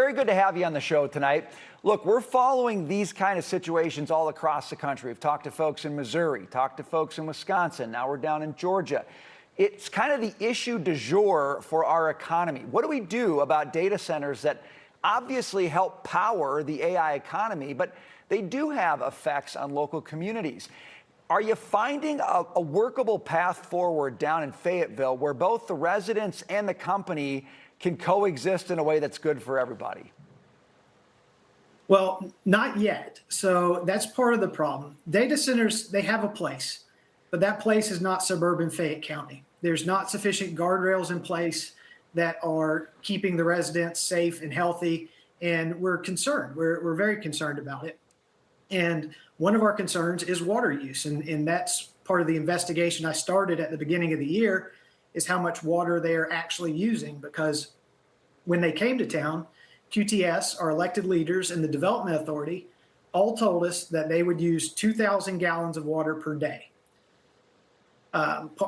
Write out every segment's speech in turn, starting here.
very good to have you on the show tonight. Look, we're following these kind of situations all across the country. We've talked to folks in Missouri, talked to folks in Wisconsin. Now we're down in Georgia. It's kind of the issue du jour for our economy. What do we do about data centers that obviously help power the AI economy, but they do have effects on local communities? Are you finding a workable path forward down in Fayetteville where both the residents and the company can coexist in a way that's good for everybody? Well, not yet. So that's part of the problem. Data centers, they have a place, but that place is not suburban Fayette County. There's not sufficient guardrails in place that are keeping the residents safe and healthy. And we're concerned. We're very concerned about it. And one of our concerns is water use. And that's part of the investigation I started at the beginning of the year, is how much water they are actually using. Because when they came to town, QTS, our elected leaders, and the Development Authority all told us that they would use 2,000 gallons of water per day.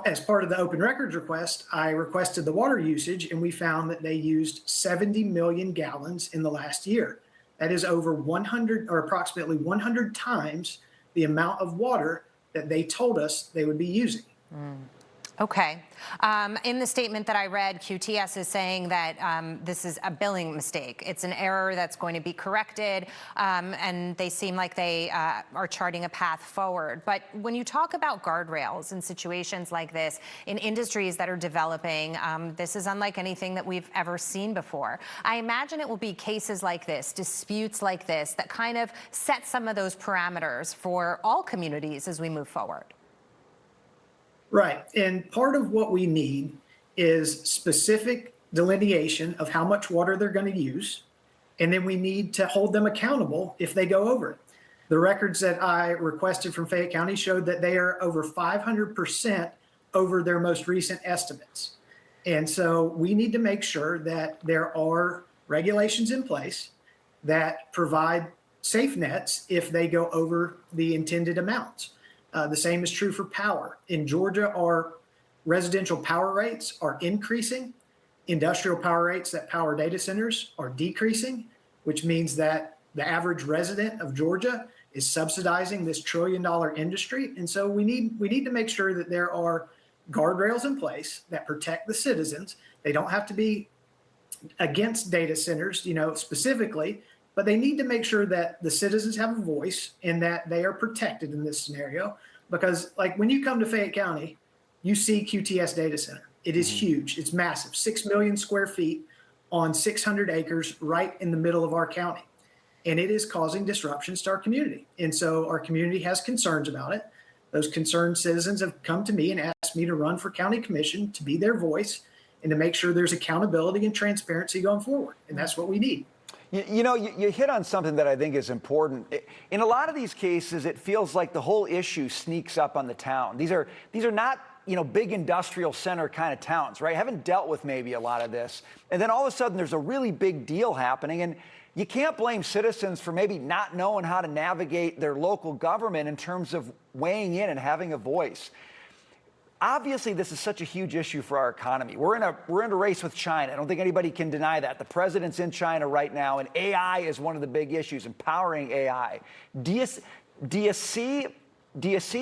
As part of the open records request, I requested the water usage, and we found that they used 70 million gallons in the last year. That is over 100, or approximately 100 times the amount of water that they told us they would be using. Okay. In the statement that I read, QTS is saying that this is a billing mistake. It's an error that's going to be corrected, and they seem like they are charting a path forward. But when you talk about guardrails in situations like this, in industries that are developing, this is unlike anything that we've ever seen before. I imagine it will be cases like this, disputes like this, that kind of set some of those parameters for all communities as we move forward. Right. And part of what we need is specific delineation of how much water they're going to use. And then we need to hold them accountable if they go over it. The records that I requested from Fayette County showed that they are over 500% over their most recent estimates. And so we need to make sure that there are regulations in place that provide safe nets if they go over the intended amounts. The same is true for power. In Georgia, our residential power rates are increasing. Industrial power rates that power data centers are decreasing, which means that the average resident of Georgia is subsidizing this trillion-dollar industry. And so we need to make sure that there are guardrails in place that protect the citizens. They don't have to be against data centers, specifically, but they need to make sure that the citizens have a voice and that they are protected in this scenario. Because like when you come to Fayette County, you see QTS data center. It is huge. It's massive, 6 million square feet on 600 acres right in the middle of our county. And it is causing disruptions to our community. And so our community has concerns about it. Those concerned citizens have come to me and asked me to run for county commission, to be their voice, and to make sure there's accountability and transparency going forward. And that's what we need. You hit on something that I think is important. In a lot of these cases, it feels like the whole issue sneaks up on the town. These are not, big industrial center kind of towns, right? I haven't dealt with maybe a lot of this. And then all of a sudden there's a really big deal happening, and you can't blame citizens for maybe not knowing how to navigate their local government in terms of weighing in and having a voice. Obviously, this is such a huge issue for our economy. We're in a race with China. I don't think anybody can deny that. The president's in China right now, and AI is one of the big issues, empowering AI. Do you see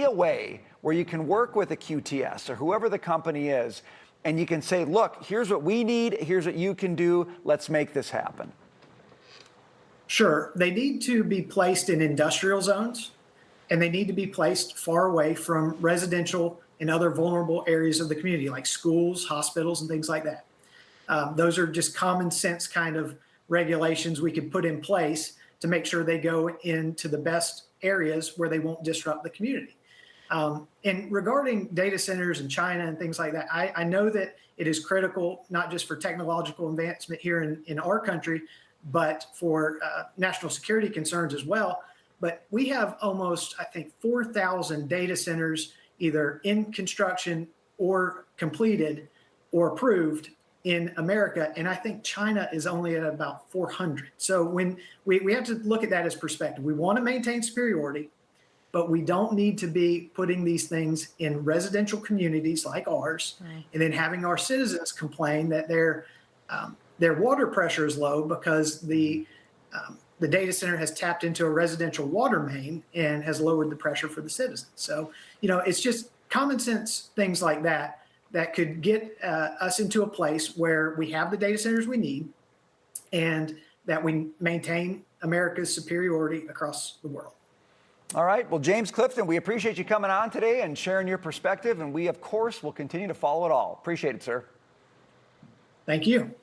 a way where you can work with a QTS or whoever the company is, and you can say, look, here's what we need, here's what you can do, let's make this happen? Sure. They need to be placed in industrial zones, and they need to be placed far away from residential and other vulnerable areas of the community, like schools, hospitals, and things like that. Those are just common sense kind of regulations we could put in place to make sure they go into the best areas where they won't disrupt the community. And regarding data centers in China and things like that, I know that it is critical, not just for technological advancement here in our country, but for national security concerns as well. But we have almost, I think, 4,000 data centers either in construction or completed or approved in America. And I think China is only at about 400. So when we have to look at that as perspective. We want to maintain superiority, but we don't need to be putting these things in residential communities like ours, and then having our citizens complain that they're their water pressure is low because the data center has tapped into a residential water main and has lowered the pressure for the citizens. So, it's just common sense things like that that could get us into a place where we have the data centers we need and that we maintain America's superiority across the world. All right. Well, James Clifton, we appreciate you coming on today and sharing your perspective. And we, of course, will continue to follow it all. Appreciate it, sir. Thank you.